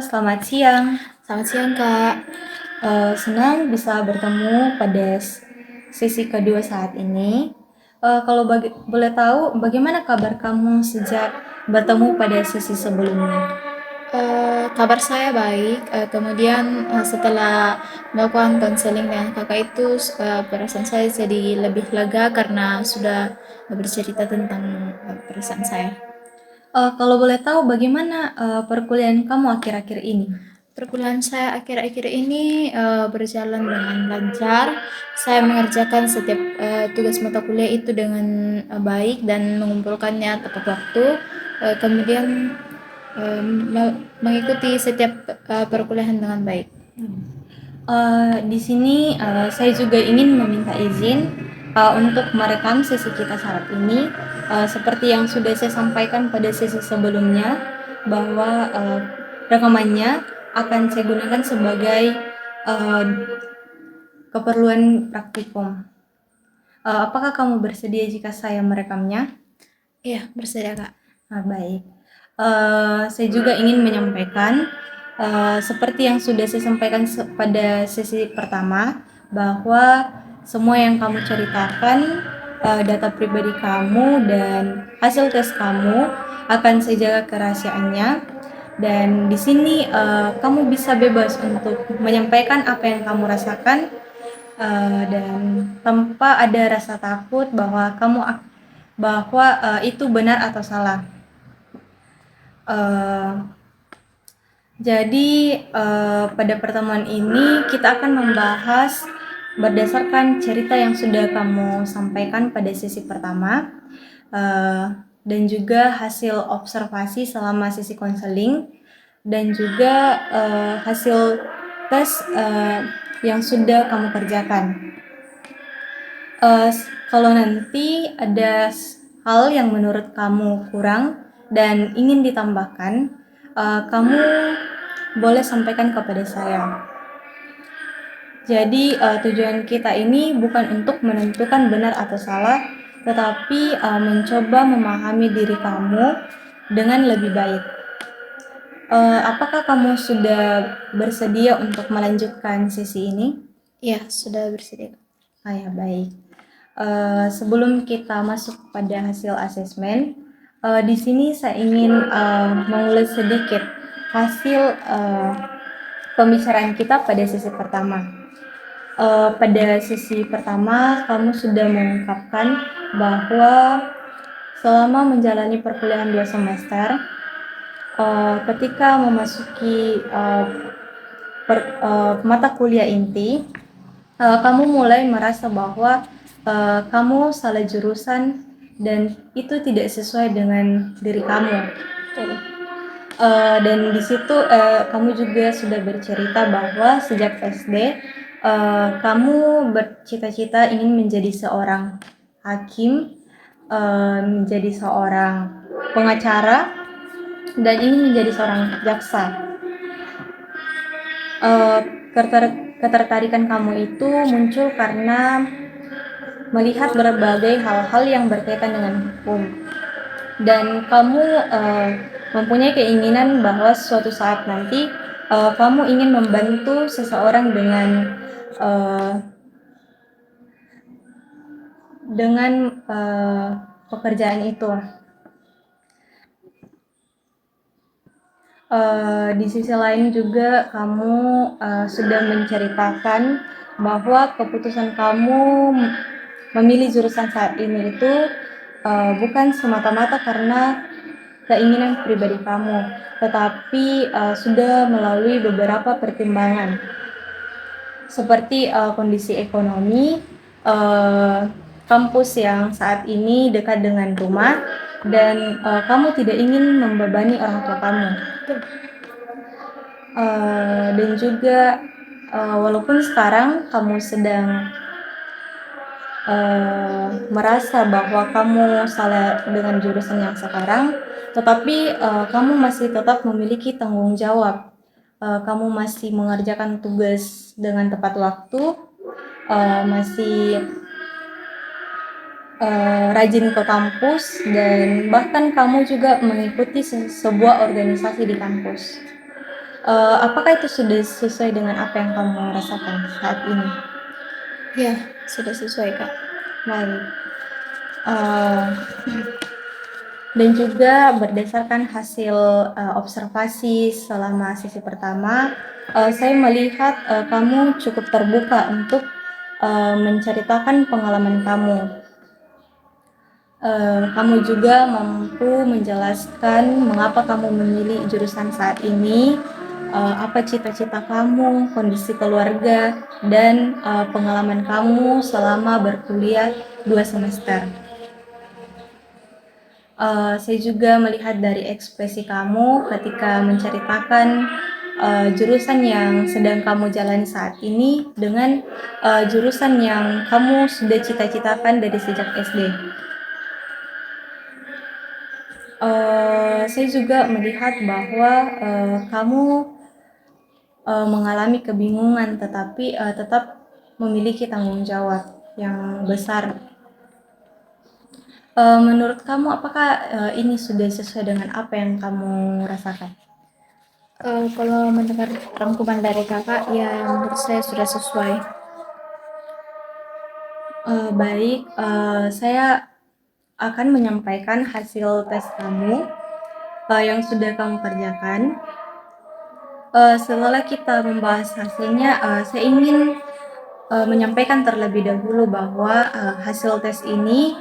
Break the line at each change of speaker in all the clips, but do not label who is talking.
Selamat siang.
Selamat siang, Kak.
Senang bisa bertemu pada sesi kedua saat ini. Kalau boleh tahu, bagaimana kabar kamu sejak bertemu pada sesi sebelumnya?
Kabar saya baik. Kemudian setelah melakukan konseling dengan Kakak itu, perasaan saya jadi lebih lega karena sudah bercerita tentang perasaan saya.
Kalau boleh tahu, bagaimana perkuliahan kamu akhir-akhir ini?
Perkuliahan saya akhir-akhir ini berjalan dengan lancar. Saya mengerjakan setiap tugas mata kuliah itu dengan baik dan mengumpulkannya tepat waktu. Kemudian mengikuti setiap perkuliahan dengan baik.
Di sini saya juga ingin meminta izin untuk merekam sesi kita saat ini. Seperti yang sudah saya sampaikan pada sesi sebelumnya, bahwa rekamannya akan saya gunakan sebagai uh, keperluan praktikum. Apakah kamu bersedia jika saya merekamnya?
Iya, bersedia, Kak.
Baik. Saya juga ingin menyampaikan, seperti yang sudah saya sampaikan pada sesi pertama, bahwa semua yang kamu ceritakan, data pribadi kamu dan hasil tes kamu akan saya jaga kerahasiaannya. Dan di sini kamu bisa bebas untuk menyampaikan apa yang kamu rasakan, dan tanpa ada rasa takut bahwa itu benar atau salah. Jadi pada pertemuan ini kita akan membahas berdasarkan cerita yang sudah kamu sampaikan pada sesi pertama, dan juga hasil observasi selama sesi konseling, dan juga hasil tes yang sudah kamu kerjakan. Kalau nanti ada hal yang menurut kamu kurang dan ingin ditambahkan, kamu boleh sampaikan kepada saya. Jadi tujuan kita ini bukan untuk menentukan benar atau salah, tetapi mencoba memahami diri kamu dengan lebih baik. Apakah kamu sudah bersedia untuk melanjutkan sesi ini?
Iya, sudah bersedia.
Ya, baik. Sebelum kita masuk pada hasil asesmen, di sini saya ingin mengulas sedikit hasil pembicaraan kita pada sesi pertama. Pada sesi pertama, kamu sudah mengungkapkan bahwa selama menjalani perkuliahan 2 semester, ketika memasuki mata kuliah inti, kamu mulai merasa bahwa kamu salah jurusan dan itu tidak sesuai dengan diri kamu. Dan di situ kamu juga sudah bercerita bahwa sejak SD kamu bercita-cita ingin menjadi seorang hakim, menjadi seorang pengacara, dan ingin menjadi seorang jaksa. Ketertarikan kamu itu muncul karena melihat berbagai hal-hal yang berkaitan dengan hukum, dan kamu mempunyai keinginan bahwa suatu saat nanti kamu ingin membantu seseorang dengan pekerjaan itu. Di sisi lain juga kamu sudah menceritakan bahwa keputusan kamu memilih jurusan saat ini itu bukan semata-mata karena keinginan pribadi kamu, tetapi sudah melalui beberapa pertimbangan seperti kondisi ekonomi, kampus yang saat ini dekat dengan rumah, dan kamu tidak ingin membebani orang tua kamu. Dan juga walaupun sekarang kamu sedang merasa bahwa kamu salah dengan jurusan yang sekarang, tetapi kamu masih tetap memiliki tanggung jawab. Kamu masih mengerjakan tugas dengan tepat waktu, masih rajin ke kampus, dan bahkan kamu juga mengikuti sebuah organisasi di kampus. Apakah itu sudah sesuai dengan apa yang kamu rasakan saat ini?
Ya, sudah sesuai, Kak.
Baik. Eh, dan juga berdasarkan hasil observasi selama sesi pertama, saya melihat kamu cukup terbuka untuk menceritakan pengalaman kamu. Kamu juga mampu menjelaskan mengapa kamu memilih jurusan saat ini, apa cita-cita kamu, kondisi keluarga, dan pengalaman kamu selama berkuliah 2 semester. Saya juga melihat dari ekspresi kamu ketika menceritakan jurusan yang sedang kamu jalani saat ini dengan jurusan yang kamu sudah cita-citakan dari sejak SD. Saya juga melihat bahwa kamu mengalami kebingungan, tetapi tetap memiliki tanggung jawab yang besar. Menurut kamu, apakah ini sudah sesuai dengan apa yang kamu rasakan?
Kalau mendengar rangkuman dari Kakak, ya menurut saya sudah sesuai.
Baik, saya akan menyampaikan hasil tes kamu yang sudah kamu kerjakan. Setelah kita membahas hasilnya, saya ingin menyampaikan terlebih dahulu bahwa hasil tes ini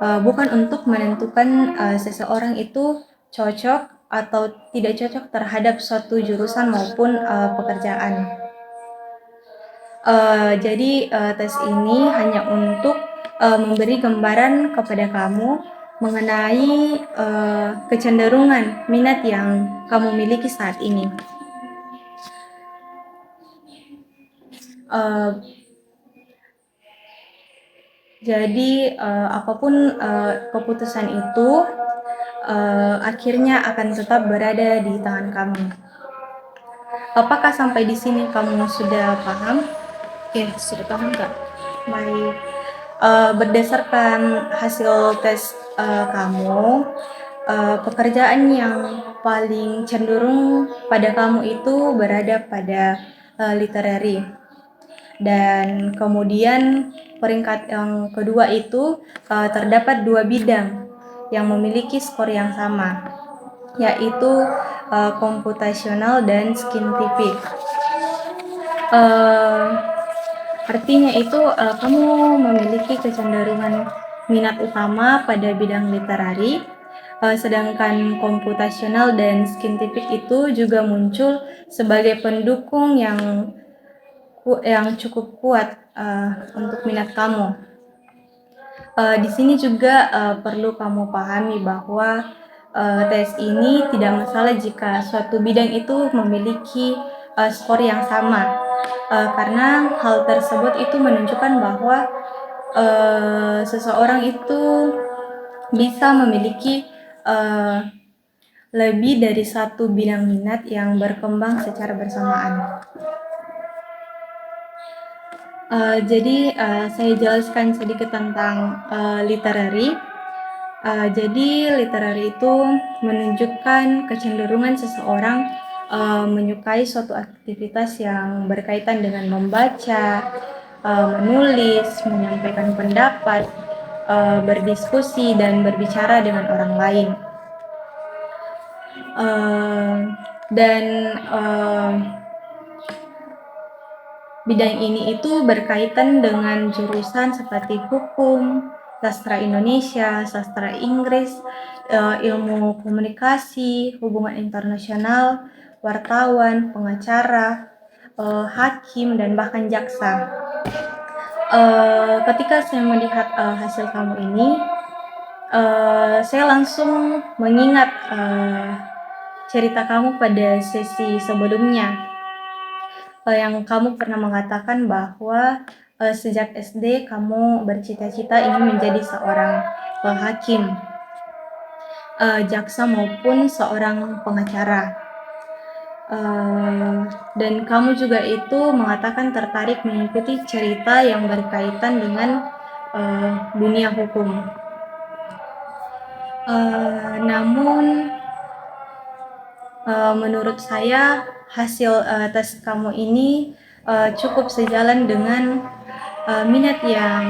bukan untuk menentukan seseorang itu cocok atau tidak cocok terhadap suatu jurusan maupun pekerjaan. Jadi tes ini hanya untuk memberi gambaran kepada kamu mengenai kecenderungan minat yang kamu miliki saat ini. Uh, jadi apapun keputusan itu akhirnya akan tetap berada di tangan kamu. Apakah sampai di sini kamu sudah paham?
Ya, sudah paham, Kak.
Baik. Berdasarkan hasil tes kamu, pekerjaan yang paling cenderung pada kamu itu berada pada literary. Dan kemudian peringkat yang kedua itu terdapat 2 bidang yang memiliki skor yang sama, yaitu komputasional dan scientific. Artinya itu kamu memiliki kecenderungan minat utama pada bidang literari, sedangkan komputasional dan scientific itu juga muncul sebagai pendukung yang cukup kuat untuk minat kamu. Di sini juga perlu kamu pahami bahwa tes ini tidak masalah jika suatu bidang itu memiliki skor yang sama, karena hal tersebut itu menunjukkan bahwa seseorang itu bisa memiliki lebih dari satu bidang minat yang berkembang secara bersamaan. Jadi saya jelaskan sedikit tentang literary. Jadi literary itu menunjukkan kecenderungan seseorang menyukai suatu aktivitas yang berkaitan dengan membaca, menulis, menyampaikan pendapat, berdiskusi dan berbicara dengan orang lain. Dan bidang ini itu berkaitan dengan jurusan seperti hukum, sastra Indonesia, sastra Inggris, ilmu komunikasi, hubungan internasional, wartawan, pengacara, hakim, dan bahkan jaksa. Ketika saya melihat hasil kamu ini, saya langsung mengingat cerita kamu pada sesi sebelumnya, yang kamu pernah mengatakan bahwa sejak SD kamu bercita-cita ingin menjadi seorang hakim, jaksa maupun seorang pengacara. Dan kamu juga itu mengatakan tertarik mengikuti cerita yang berkaitan dengan dunia hukum. Namun menurut saya hasil tes kamu ini cukup sejalan dengan minat yang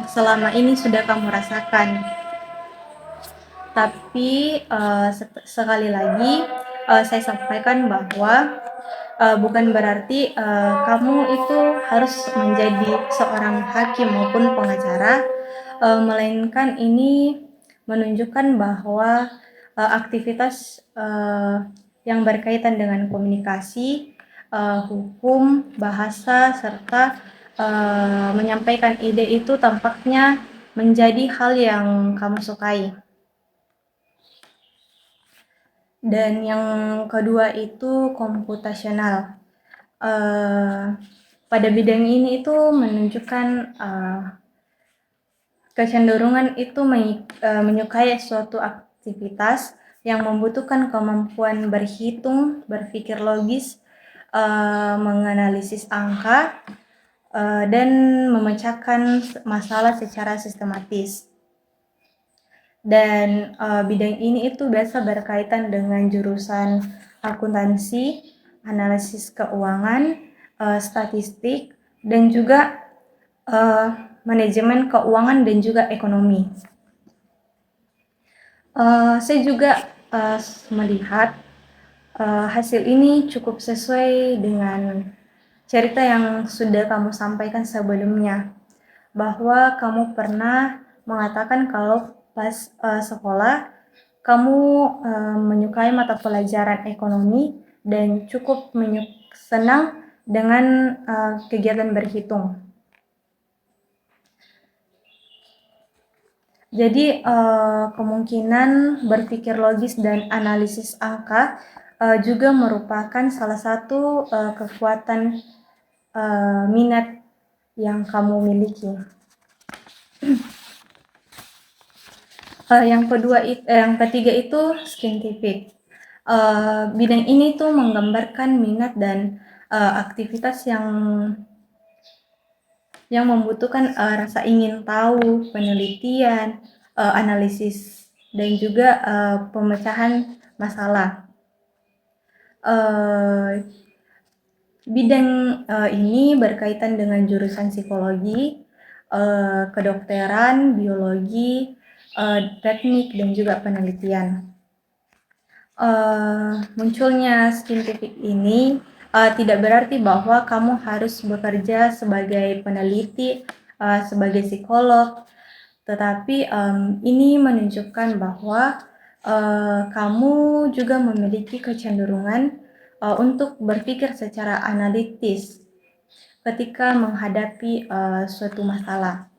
selama ini sudah kamu rasakan. Tapi sekali lagi saya sampaikan bahwa bukan berarti kamu itu harus menjadi seorang hakim maupun pengacara, melainkan ini menunjukkan bahwa aktivitas yang berkaitan dengan komunikasi, hukum, bahasa, serta menyampaikan ide itu tampaknya menjadi hal yang kamu sukai. Dan yang kedua itu komputasional. Pada bidang ini itu menunjukkan kecenderungan itu menyukai suatu aktivitas yang membutuhkan kemampuan berhitung, berpikir logis, menganalisis angka, dan memecahkan masalah secara sistematis. Dan bidang ini itu biasa berkaitan dengan jurusan akuntansi, analisis keuangan, statistik, dan juga manajemen keuangan dan juga ekonomi. Saya juga melihat hasil ini cukup sesuai dengan cerita yang sudah kamu sampaikan sebelumnya, bahwa kamu pernah mengatakan kalau pas sekolah kamu menyukai mata pelajaran ekonomi dan cukup senang dengan kegiatan berhitung. Jadi kemungkinan berpikir logis dan analisis angka juga merupakan salah satu kekuatan minat yang kamu miliki. Yang ketiga itu scientific. Bidang ini tuh menggambarkan minat dan aktivitas yang membutuhkan rasa ingin tahu, penelitian, analisis, dan juga pemecahan masalah. Bidang ini berkaitan dengan jurusan psikologi, kedokteran, biologi, teknik, dan juga penelitian. Munculnya scientific ini tidak berarti bahwa kamu harus bekerja sebagai peneliti, sebagai psikolog, tetapi ini menunjukkan bahwa kamu juga memiliki kecenderungan untuk berpikir secara analitis ketika menghadapi suatu masalah.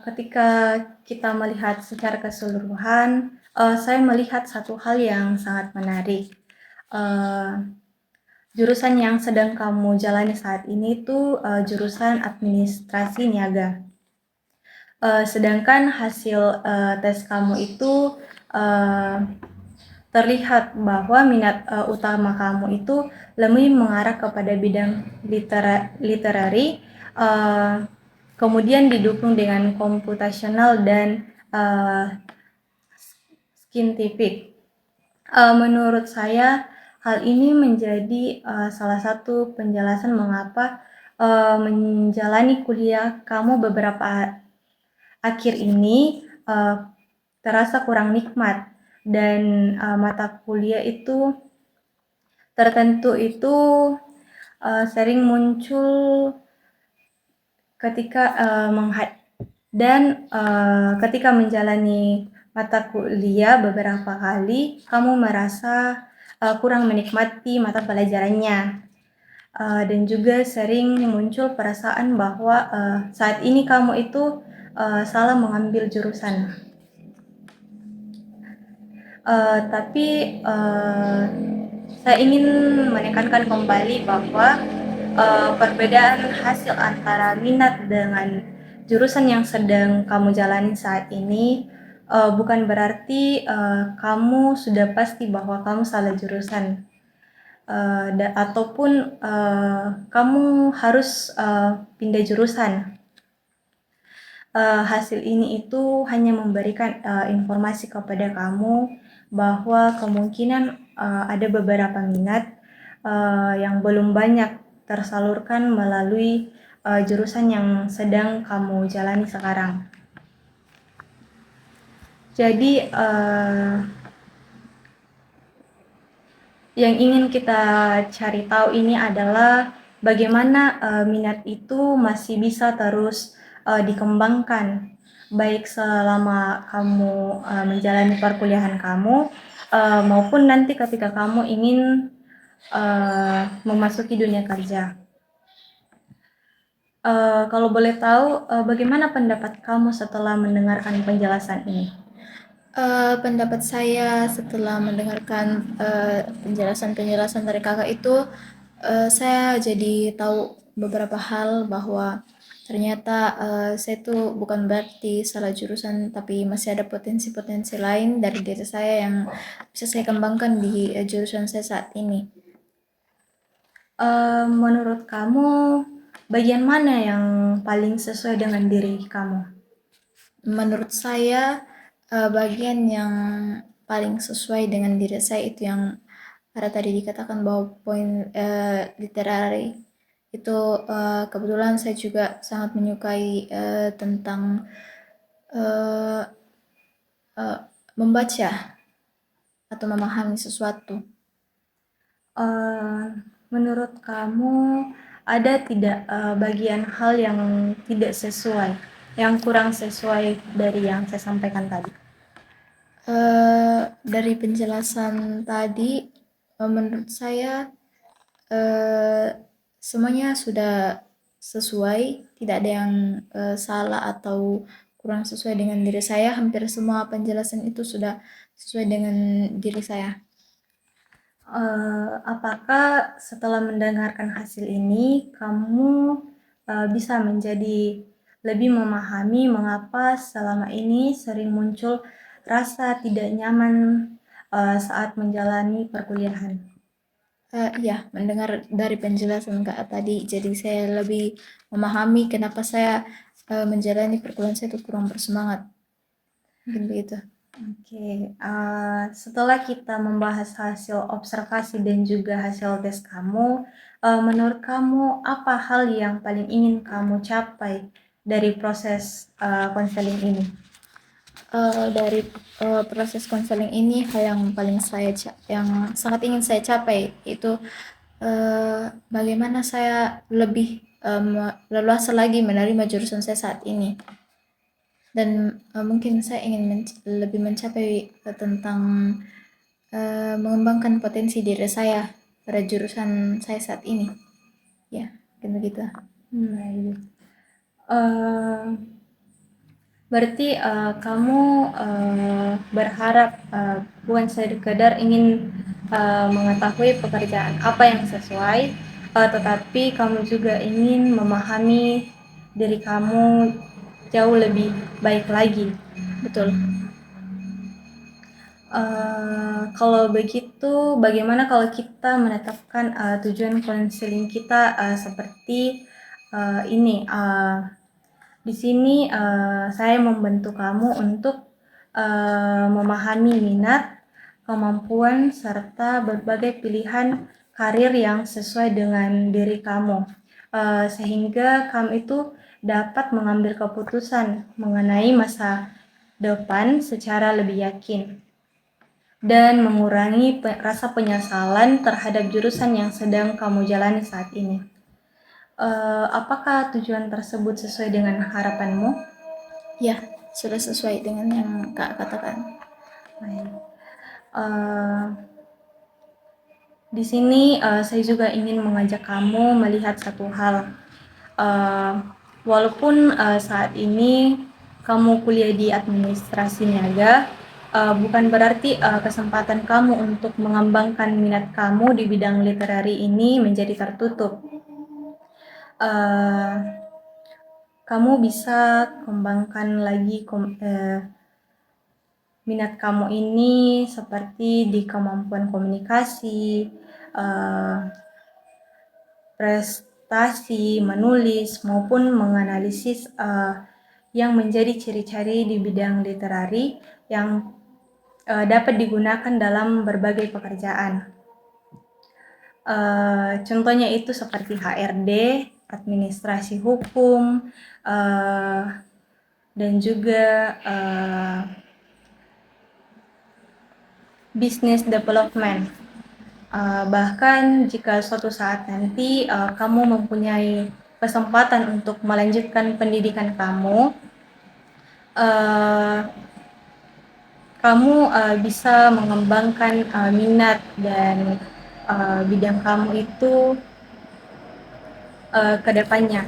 Ketika kita melihat secara keseluruhan, saya melihat satu hal yang sangat menarik. Jurusan yang sedang kamu jalani saat ini itu jurusan administrasi niaga. Sedangkan hasil tes kamu itu terlihat bahwa minat utama kamu itu lebih mengarah kepada bidang literary, kemudian didukung dengan komputasional dan scientific. Menurut saya hal ini menjadi salah satu penjelasan mengapa menjalani kuliah kamu beberapa akhir ini terasa kurang nikmat, dan mata kuliah itu tertentu itu sering muncul ketika ketika menjalani mata kuliah beberapa kali kamu merasa kurang menikmati mata pelajarannya, dan juga sering muncul perasaan bahwa saat ini kamu itu salah mengambil jurusan. Tapi saya ingin menekankan kembali bahwa perbedaan hasil antara minat dengan jurusan yang sedang kamu jalani saat ini bukan berarti kamu sudah pasti bahwa kamu salah jurusan, ataupun kamu harus pindah jurusan. hasil ini itu hanya memberikan informasi kepada kamu bahwa kemungkinan ada beberapa minat yang belum banyak tersalurkan melalui jurusan yang sedang kamu jalani sekarang. Jadi yang ingin kita cari tahu ini adalah bagaimana minat itu masih bisa terus dikembangkan, baik selama kamu menjalani perkuliahan kamu maupun nanti ketika kamu ingin memasuki dunia kerja. Kalau boleh tahu, bagaimana pendapat kamu setelah mendengarkan penjelasan ini?
Pendapat saya setelah mendengarkan penjelasan-penjelasan dari kakak itu, saya jadi tahu beberapa hal bahwa ternyata saya tuh bukan berarti salah jurusan, tapi masih ada potensi-potensi lain dari diri saya yang bisa saya kembangkan di jurusan saya saat ini.
Menurut kamu, bagian mana yang paling sesuai dengan diri kamu?
Menurut saya bagian yang paling sesuai dengan diri saya itu yang ada tadi dikatakan bahwa poin literary itu, kebetulan saya juga sangat menyukai tentang eh, eh, membaca atau memahami sesuatu.
Menurut kamu, ada tidak bagian hal yang tidak sesuai, yang kurang sesuai dari yang saya sampaikan tadi?
Dari penjelasan tadi, menurut saya eh, semuanya sudah sesuai, tidak ada yang salah atau kurang sesuai dengan diri saya. Hampir semua penjelasan itu sudah sesuai dengan diri saya.
Apakah setelah mendengarkan hasil ini, kamu bisa menjadi lebih memahami mengapa selama ini sering muncul rasa tidak nyaman saat menjalani perkuliahan?
Iya, mendengar dari penjelasan Kak tadi, jadi saya lebih memahami kenapa saya menjalani perkuliahan saya itu kurang bersemangat. Mungkin begitu.
Oke, setelah kita membahas hasil observasi dan juga hasil tes kamu, menurut kamu apa hal yang paling ingin kamu capai dari proses konseling ini?
Dari proses konseling ini, hal yang paling yang sangat ingin saya capai itu bagaimana saya lebih leluasa lagi menerima jurusan saya saat ini, dan mungkin saya ingin lebih mencapai tentang mengembangkan potensi diri saya pada jurusan saya saat ini, ya begitu.
Baik. Eh, Berarti kamu berharap bukan sekedar ingin mengetahui pekerjaan apa yang sesuai, tetapi kamu juga ingin memahami diri kamu jauh lebih baik lagi.
Betul.
Kalau begitu, bagaimana kalau kita menetapkan tujuan konseling kita seperti ini? Di sini saya membantu kamu untuk memahami minat, kemampuan, serta berbagai pilihan karir yang sesuai dengan diri kamu, sehingga kamu itu dapat mengambil keputusan mengenai masa depan secara lebih yakin dan mengurangi rasa penyesalan terhadap jurusan yang sedang kamu jalani saat ini. Apakah tujuan tersebut sesuai dengan harapanmu?
Ya, sudah sesuai dengan yang Kak katakan.
Baik. Di sini saya juga ingin mengajak kamu melihat satu hal. Walaupun saat ini kamu kuliah di administrasi niaga, bukan berarti kesempatan kamu untuk mengembangkan minat kamu di bidang literari ini menjadi tertutup. Kamu bisa kembangkan lagi minat kamu ini seperti di kemampuan komunikasi, prestasi, menulis, maupun menganalisis yang menjadi ciri-ciri di bidang literari yang dapat digunakan dalam berbagai pekerjaan. Contohnya itu seperti HRD, administrasi hukum, dan juga business development. Bahkan jika suatu saat nanti kamu mempunyai kesempatan untuk melanjutkan pendidikan kamu, kamu bisa mengembangkan minat dan bidang kamu itu ke depannya.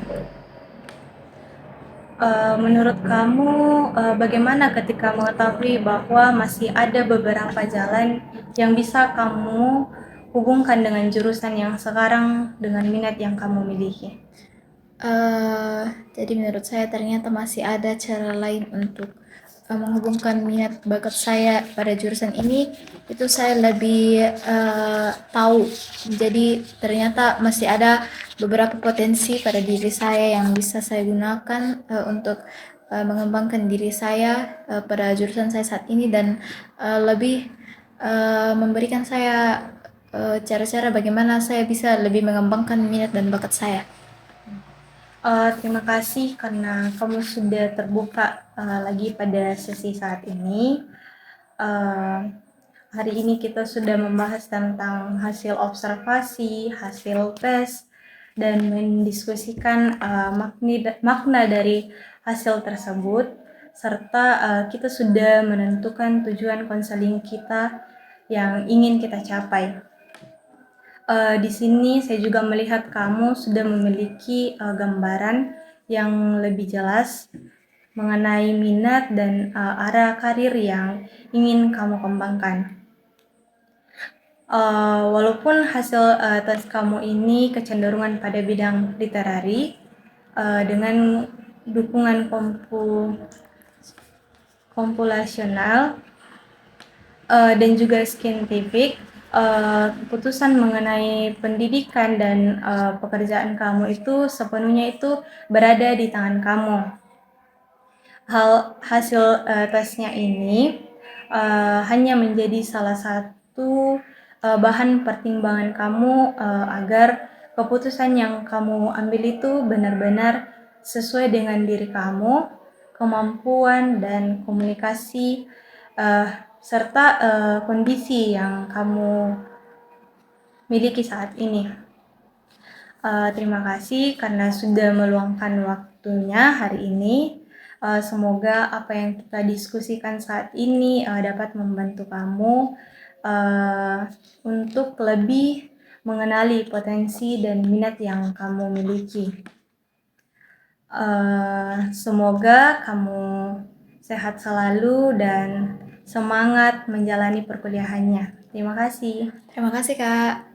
Menurut kamu bagaimana ketika mengetahui bahwa masih ada beberapa jalan yang bisa kamu hubungkan dengan jurusan yang sekarang dengan minat yang kamu miliki?
Jadi menurut saya ternyata masih ada cara lain untuk menghubungkan minat bakat saya pada jurusan ini. Itu saya lebih tahu. Jadi ternyata masih ada beberapa potensi pada diri saya yang bisa saya gunakan untuk mengembangkan diri saya pada jurusan saya saat ini, dan lebih memberikan saya cara-cara bagaimana saya bisa lebih mengembangkan minat dan bakat saya.
Terima kasih karena kamu sudah terbuka lagi pada sesi saat ini. Hari ini kita sudah membahas tentang hasil observasi, hasil tes, dan mendiskusikan makna dari hasil tersebut, serta kita sudah menentukan tujuan konseling kita yang ingin kita capai. Di sini saya juga melihat kamu sudah memiliki gambaran yang lebih jelas mengenai minat dan arah karir yang ingin kamu kembangkan. Walaupun hasil tes kamu ini kecenderungan pada bidang literari dengan dukungan komputasional dan juga saintifik, keputusan mengenai pendidikan dan pekerjaan kamu itu sepenuhnya itu berada di tangan kamu. Hasil tesnya ini hanya menjadi salah satu bahan pertimbangan kamu agar keputusan yang kamu ambil itu benar-benar sesuai dengan diri kamu, kemampuan dan komunikasi serta kondisi yang kamu miliki saat ini. Terima kasih karena sudah meluangkan waktunya hari ini. Semoga apa yang kita diskusikan saat ini dapat membantu kamu untuk lebih mengenali potensi dan minat yang kamu miliki. Semoga kamu sehat selalu dan semangat menjalani perkuliahannya. Terima kasih.
Terima kasih, Kak.